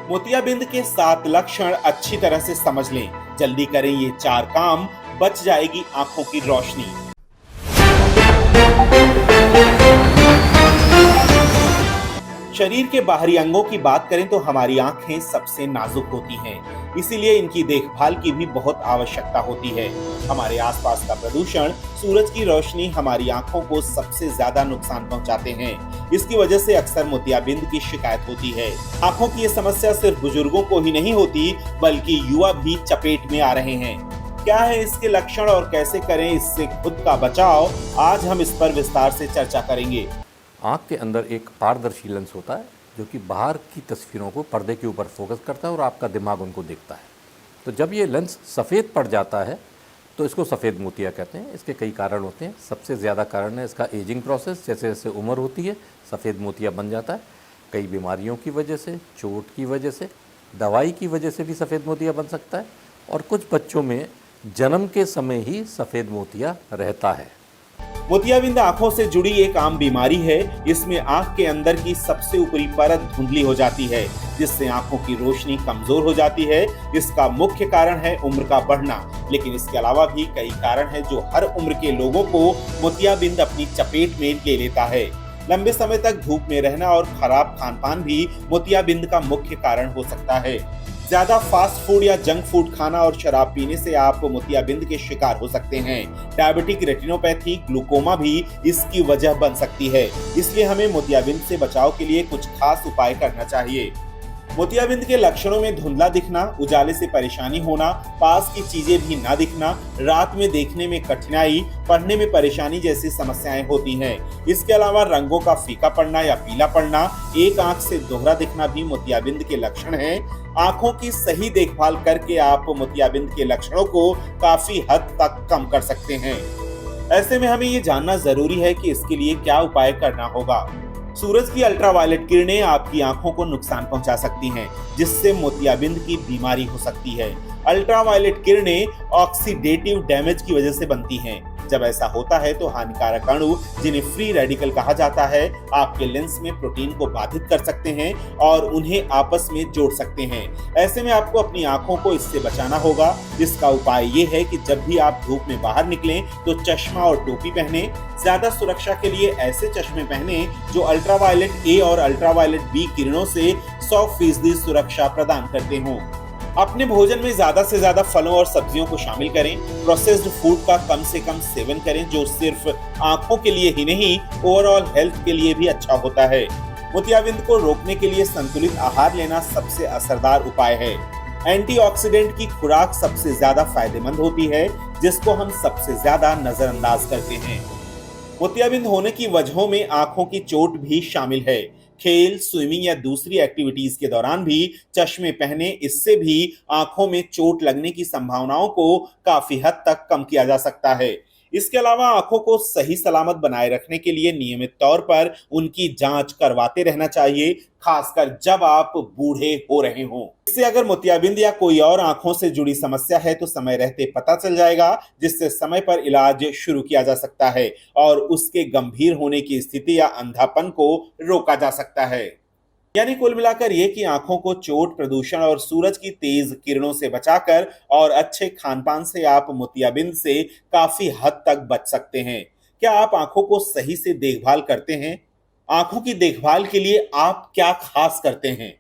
मोतियाबिंद के 7 लक्षण अच्छी तरह से समझ लें। जल्दी करें ये 4 काम, बच जाएगी आंखों की रोशनी। शरीर के बाहरी अंगों की बात करें तो हमारी आंखें सबसे नाजुक होती हैं, इसीलिए इनकी देखभाल की भी बहुत आवश्यकता होती है। हमारे आसपास का प्रदूषण, सूरज की रोशनी हमारी आंखों को सबसे ज्यादा नुकसान पहुंचाते हैं। इसकी वजह से अक्सर मोतियाबिंद की शिकायत होती है। आंखों की ये समस्या सिर्फ बुजुर्गों को ही नहीं होती, बल्कि युवा भी चपेट में आ रहे हैं। क्या है इसके लक्षण और कैसे करें इससे खुद का बचाव, आज हम इस पर विस्तार से चर्चा करेंगे। आँख के अंदर एक पारदर्शी लेंस होता है जो कि बाहर की तस्वीरों को पर्दे के ऊपर फोकस करता है और आपका दिमाग उनको देखता है। तो जब ये लेंस सफ़ेद पड़ जाता है तो इसको सफ़ेद मोतिया कहते हैं। इसके कई कारण होते हैं। सबसे ज़्यादा कारण है इसका एजिंग प्रोसेस। जैसे जैसे उम्र होती है सफ़ेद मोतिया बन जाता है। कई बीमारियों की वजह से, चोट की वजह से, दवाई की वजह से भी सफ़ेद मोतिया बन सकता है। और कुछ बच्चों में जन्म के समय ही सफ़ेद मोतिया रहता है। मोतियाबिंद आंखों से जुड़ी एक आम बीमारी है। इसमें आंख के अंदर की सबसे ऊपरी परत धुंधली हो जाती है, जिससे आंखों की रोशनी कमजोर हो जाती है। इसका मुख्य कारण है उम्र का बढ़ना, लेकिन इसके अलावा भी कई कारण हैं जो हर उम्र के लोगों को मोतियाबिंद अपनी चपेट में ले लेता है। लंबे समय तक धूप में रहना और खराब खान-पान भी मोतियाबिंद का मुख्य कारण हो सकता है। ज्यादा फास्ट फूड या जंक फूड खाना और शराब पीने से आप मोतियाबिंद के शिकार हो सकते हैं। डायबिटिक रेटिनोपैथी, ग्लूकोमा भी इसकी वजह बन सकती है। इसलिए हमें मोतियाबिंद से बचाव के लिए कुछ खास उपाय करना चाहिए। मोतियाबिंद के लक्षणों में धुंधला दिखना, उजाले से परेशानी होना, पास की चीजें भी ना दिखना, रात में देखने में कठिनाई, पढ़ने में परेशानी जैसी समस्याएं होती हैं। इसके अलावा रंगों का फीका पड़ना या पीला पड़ना, एक आंख से दोहरा दिखना भी मोतियाबिंद के लक्षण हैं। आंखों की सही देखभाल करके आप मोतियाबिंद के लक्षणों को काफी हद तक कम कर सकते हैं। ऐसे में हमें ये जानना जरूरी है कि इसके लिए क्या उपाय करना होगा। सूरज की अल्ट्रावायलेट किरणें आपकी आंखों को नुकसान पहुंचा सकती हैं, जिससे मोतियाबिंद की बीमारी हो सकती है। अल्ट्रावायलेट किरणें ऑक्सीडेटिव डैमेज की वजह से बनती हैं। जब ऐसा होता है तो हानिकारक अणु, जिन्हें फ्री रेडिकल कहा जाता है, आपके लेंस में प्रोटीन को बाधित कर सकते हैं और उन्हें आपस में जोड़ सकते हैं। ऐसे में आपको अपनी आंखों को इससे बचाना होगा। इसका उपाय ये है कि जब भी आप धूप में बाहर निकलें तो चश्मा और टोपी पहने। ज्यादा सुरक्षा के लिए ऐसे चश्मे पहने जो अल्ट्रावायलेट ए और अल्ट्रावायलेट बी किरणों से 100% सुरक्षा प्रदान करते हों। अपने भोजन में ज्यादा से ज्यादा फलों और सब्जियों को शामिल करें। प्रोसेस्ड फूड का कम से कम सेवन करें, जो सिर्फ आंखों के लिए ही नहीं, ओवरऑल हेल्थ के लिए भी अच्छा होता है। मोतियाबिंद को रोकने के लिए संतुलित आहार लेना सबसे असरदार उपाय है। एंटीऑक्सीडेंट की खुराक सबसे ज्यादा फायदेमंद होती है, जिसको हम सबसे ज्यादा नजरअंदाज करते हैं। मोतियाबिंद होने की वजहों में आंखों की चोट भी शामिल है। खेल, स्विमिंग या दूसरी एक्टिविटीज के दौरान भी चश्मे पहने, इससे भी आंखों में चोट लगने की संभावनाओं को काफी हद तक कम किया जा सकता है। इसके अलावा आंखों को सही सलामत बनाए रखने के लिए नियमित तौर पर उनकी जांच करवाते रहना चाहिए, खासकर जब आप बूढ़े हो रहे हों। इससे अगर मोतियाबिंद या कोई और आंखों से जुड़ी समस्या है तो समय रहते पता चल जाएगा, जिससे समय पर इलाज शुरू किया जा सकता है और उसके गंभीर होने की स्थिति या अंधापन को रोका जा सकता है। यानी कुल मिलाकर ये कि आंखों को चोट, प्रदूषण और सूरज की तेज किरणों से बचाकर और अच्छे खानपान से आप मोतियाबिंद से काफी हद तक बच सकते हैं। क्या आप आंखों को सही से देखभाल करते हैं? आंखों की देखभाल के लिए आप क्या खास करते हैं?